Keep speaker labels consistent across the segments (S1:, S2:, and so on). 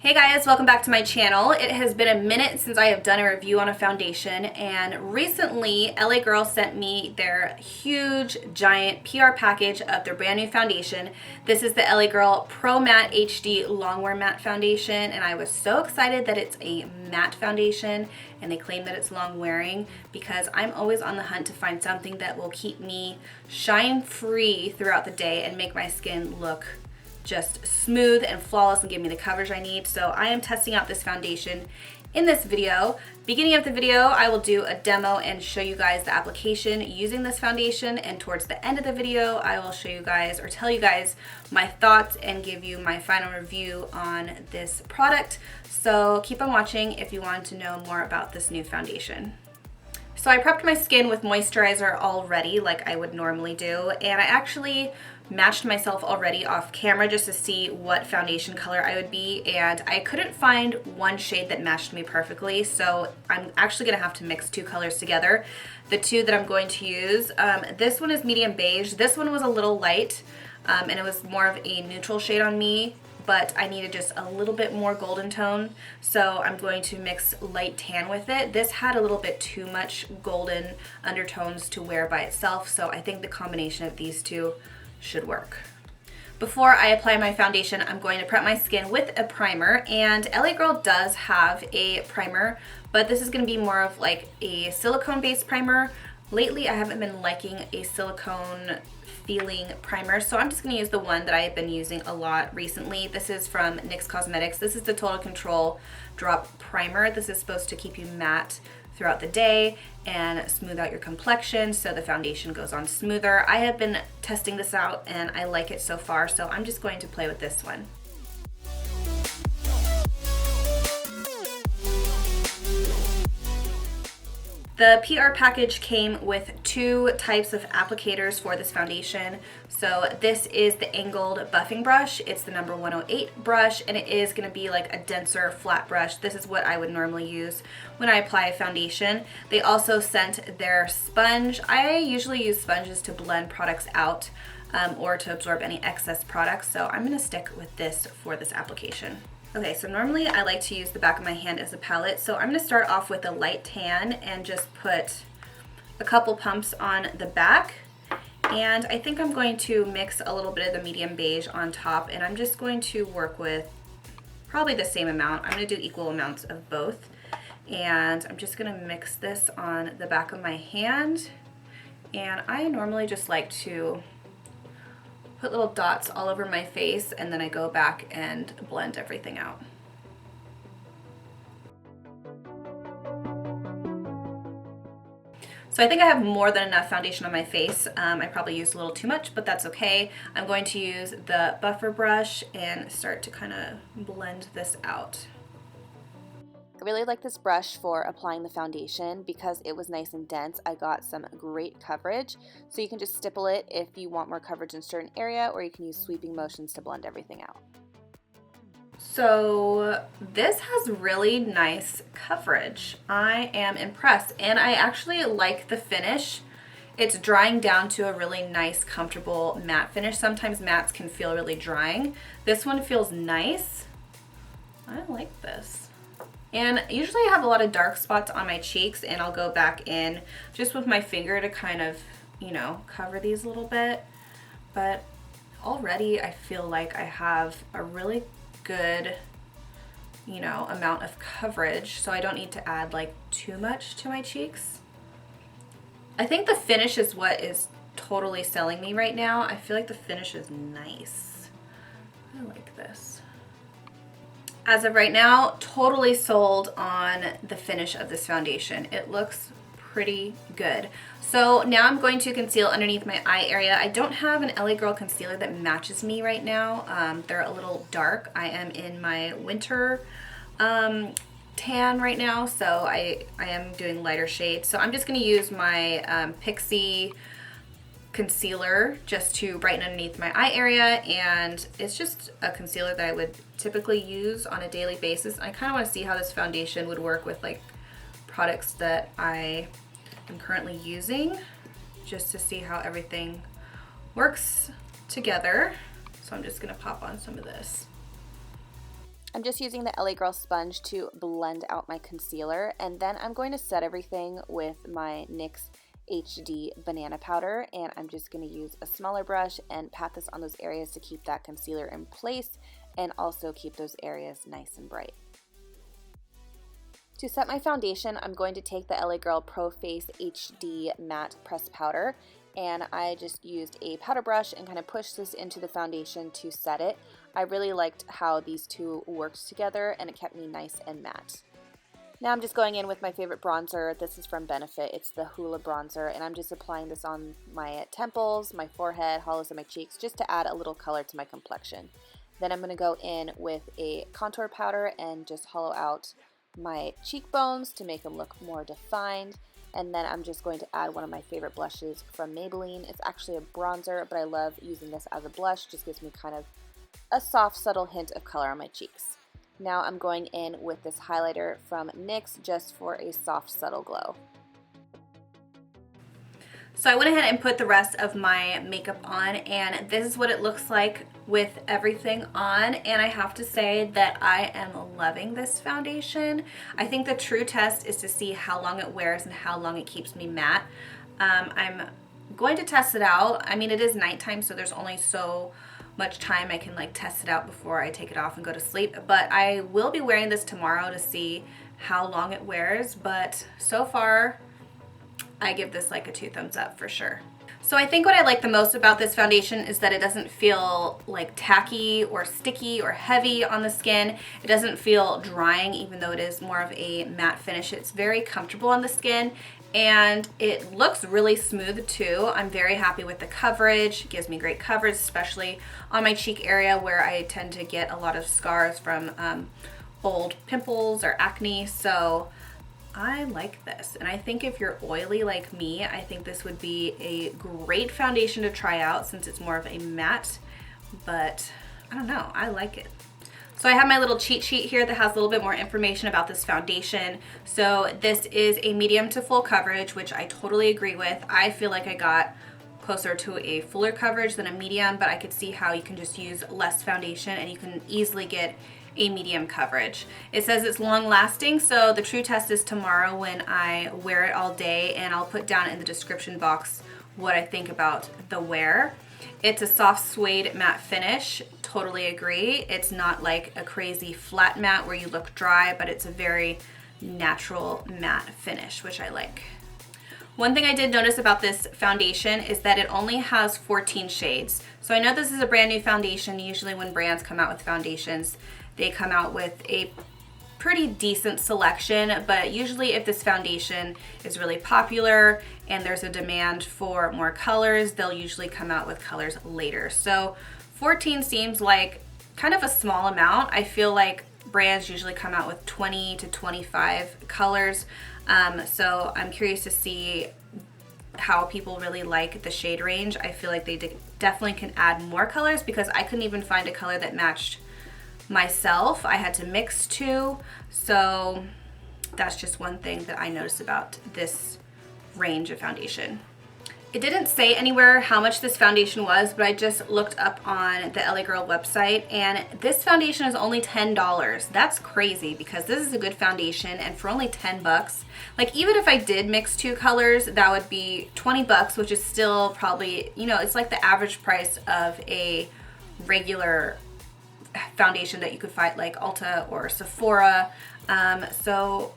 S1: Hey guys, welcome back to my channel. It has been a minute since I have done a review on a foundation, and recently LA Girl sent me their huge giant PR package of their brand new foundation. This is the LA Girl Pro Matte HD Longwear Matte Foundation, and I was so excited that it's a matte foundation and they claim that it's long wearing, because I'm always on the hunt to find something that will keep me shine free throughout the day and make my skin look just smooth and flawless and give me the coverage I need. So I am testing out this foundation in this video. Beginning of the video, I will do a demo and show you guys the application using this foundation, and towards the end of the video, I will show you guys or tell you guys my thoughts and give you my final review on this product. So keep on watching if you want to know more about this new foundation. So I prepped my skin with moisturizer already, like I would normally do, and I actually matched myself already off camera just to see what foundation color I would be, and I couldn't find one shade that matched me perfectly, so I'm actually gonna have to mix two colors together. The two that I'm going to use, this one is medium beige. This one was a little light, and it was more of a neutral shade on me, but I needed just a little bit more golden tone, so I'm going to mix light tan with it. This had a little bit too much golden undertones to wear by itself, so I think the combination of these two should work. Before I apply my foundation, I'm going to prep my skin with a primer, and LA Girl does have a primer, but this is going to be more of like a silicone based primer. Lately I haven't been liking a silicone feeling primer, so I'm just going to use the one that I have been using a lot recently. This is from NYX Cosmetics. This is the Total Control Drop Primer. This is supposed to keep you matte throughout the day and smooth out your complexion so the foundation goes on smoother. I have been testing this out and I like it so far, so I'm just going to play with this one. The PR package came with two types of applicators for this foundation. So this is the angled buffing brush. It's the number 108 brush, and it is going to be like a denser flat brush. This is what I would normally use when I apply a foundation. They also sent their sponge. I usually use sponges to blend products out or to absorb any excess products, so I'm going to stick with this for this application. Okay, so normally I like to use the back of my hand as a palette, so I'm going to start off with a light tan and just put a couple pumps on the back, and I think I'm going to mix a little bit of the medium beige on top, and I'm just going to work with probably the same amount. I'm going to do equal amounts of both, and I'm just going to mix this on the back of my hand, and I normally just like to put little dots all over my face, and then I go back and blend everything out. So I think I have more than enough foundation on my face. I probably used a little too much, but that's okay. I'm going to use the buffer brush and start to kind of blend this out.
S2: I really like this brush for applying the foundation because it was nice and dense. I got some great coverage, so you can just stipple it if you want more coverage in a certain area, or you can use sweeping motions to blend everything out.
S1: So this has really nice coverage. I am impressed, and I actually like the finish. It's drying down to a really nice, comfortable matte finish. Sometimes mattes can feel really drying. This one feels nice. I like this. And usually I have a lot of dark spots on my cheeks, and I'll go back in just with my finger to kind of, you know, cover these a little bit. But already I feel like I have a really good, you know, amount of coverage, so I don't need to add like too much to my cheeks. I think the finish is what is totally selling me right now. I feel like the finish is nice. I like this. As of right now, totally sold on the finish of this foundation. It looks pretty good. So now I'm going to conceal underneath my eye area. I don't have an LA Girl concealer that matches me right now. They're a little dark. I am in my winter tan right now, so I am doing lighter shades. So I'm just going to use my Pixie concealer just to brighten underneath my eye area, and it's just a concealer that I would typically use on a daily basis. I kind of want to see how this foundation would work with like products that I am currently using, just to see how everything works together. So I'm just going to pop on some of this.
S2: I'm just using the LA Girl sponge to blend out my concealer, and then I'm going to set everything with my NYX HD banana powder, and I'm just going to use a smaller brush and pat this on those areas to keep that concealer in place and also keep those areas nice and bright. To set my foundation, I'm going to take the LA Girl Pro Face HD Matte Pressed Powder, and I just used a powder brush and kind of pushed this into the foundation to set it. I really liked how these two worked together, and it kept me nice and matte. Now I'm just going in with my favorite bronzer. This is from Benefit. It's the Hoola bronzer, and I'm just applying this on my temples, my forehead, hollows of my cheeks, just to add a little color to my complexion. Then I'm going to go in with a contour powder and just hollow out my cheekbones to make them look more defined. And then I'm just going to add one of my favorite blushes from Maybelline. It's actually a bronzer, but I love using this as a blush. Just gives me kind of a soft, subtle hint of color on my cheeks. Now I'm going in with this highlighter from NYX just for a soft, subtle glow.
S1: So I went ahead and put the rest of my makeup on, and this is what it looks like with everything on, and I have to say that I am loving this foundation. I think the true test is to see how long it wears and how long it keeps me matte. I'm going to test it out. I mean, it is nighttime, so there's only so much time I can like test it out before I take it off and go to sleep, but I will be wearing this tomorrow to see how long it wears. But so far I give this like a 2 thumbs up for sure. So I think what I like the most about this foundation is that it doesn't feel like tacky or sticky or heavy on the skin. It doesn't feel drying, even though it is more of a matte finish. It's very comfortable on the skin, and it looks really smooth too. I'm very happy with the coverage. It gives me great coverage, especially on my cheek area where I tend to get a lot of scars from old pimples or acne. So I like this, and I think if you're oily like me, I think this would be a great foundation to try out since it's more of a matte, but I don't know, I like it. So I have my little cheat sheet here that has a little bit more information about this foundation. So this is a medium to full coverage, which I totally agree with. I feel like I got closer to a fuller coverage than a medium, but I could see how you can just use less foundation and you can easily get a medium coverage. It says it's long lasting, so the true test is tomorrow when I wear it all day, and I'll put down in the description box what I think about the wear. It's a soft suede matte finish, totally agree. It's not like a crazy flat matte where you look dry, but it's a very natural matte finish, which I like. One thing I did notice about this foundation is that it only has 14 shades. So I know this is a brand new foundation. Usually when brands come out with foundations, they come out with a pretty decent selection, but usually if this foundation is really popular and there's a demand for more colors, they'll usually come out with colors later. So 14 seems like kind of a small amount. I feel like brands usually come out with 20 to 25 colors. So I'm curious to see how people really like the shade range. I feel like they definitely can add more colors because I couldn't even find a color that matched myself. I had to mix 2, so that's just one thing that I noticed about this range of foundation. It didn't say anywhere how much this foundation was, but I just looked up on the LA Girl website, and this foundation is only $10. That's crazy because this is a good foundation, and for only 10 bucks, like even if I did mix 2 colors, that would be 20 bucks, which is still probably, you know, it's like the average price of a regular foundation that you could find like Ulta or Sephora. So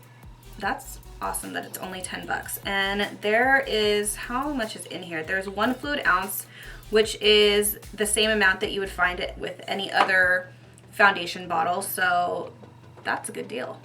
S1: that's awesome that it's only 10 bucks. And there is, how much is in here? There's 1 fluid ounce, which is the same amount that you would find it with any other foundation bottle. So that's a good deal.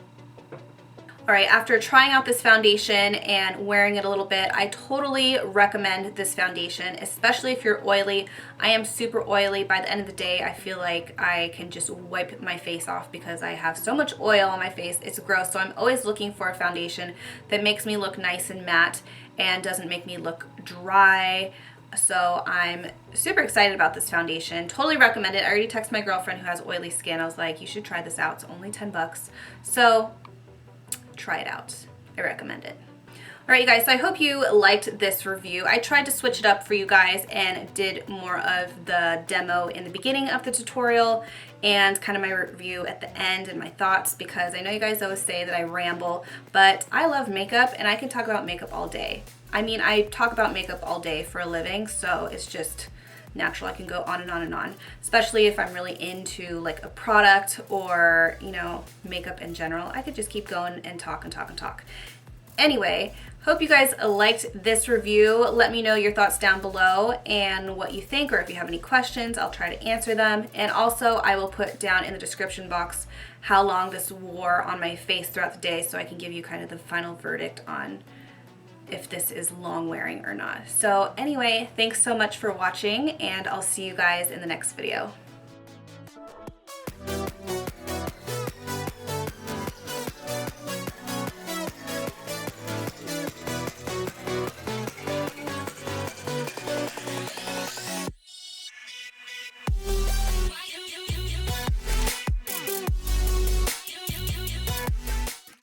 S1: All right, after trying out this foundation and wearing it a little bit, I totally recommend this foundation, especially if you're oily. I am super oily. By the end of the day, I feel like I can just wipe my face off because I have so much oil on my face. It's gross. So I'm always looking for a foundation that makes me look nice and matte and doesn't make me look dry. So I'm super excited about this foundation. Totally recommend it. I already texted my girlfriend who has oily skin. I was like, you should try this out. It's only 10 bucks. So try it out. I recommend it. Alright you guys, so I hope you liked this review. I tried to switch it up for you guys and did more of the demo in the beginning of the tutorial and kind of my review at the end and my thoughts, because I know you guys always say that I ramble, but I love makeup and I can talk about makeup all day. I mean, I talk about makeup all day for a living, so it's just natural. I can go on and on and on, especially if I'm really into like a product or, you know, makeup in general. I could just keep going and talk and talk and talk. Anyway, hope you guys liked this review. Let me know your thoughts down below and what you think, or if you have any questions, I'll try to answer them. And also I will put down in the description box how long this wore on my face throughout the day, so I can give you kind of the final verdict on if this is long wearing or not. So anyway, thanks so much for watching, and I'll see you guys in the next video.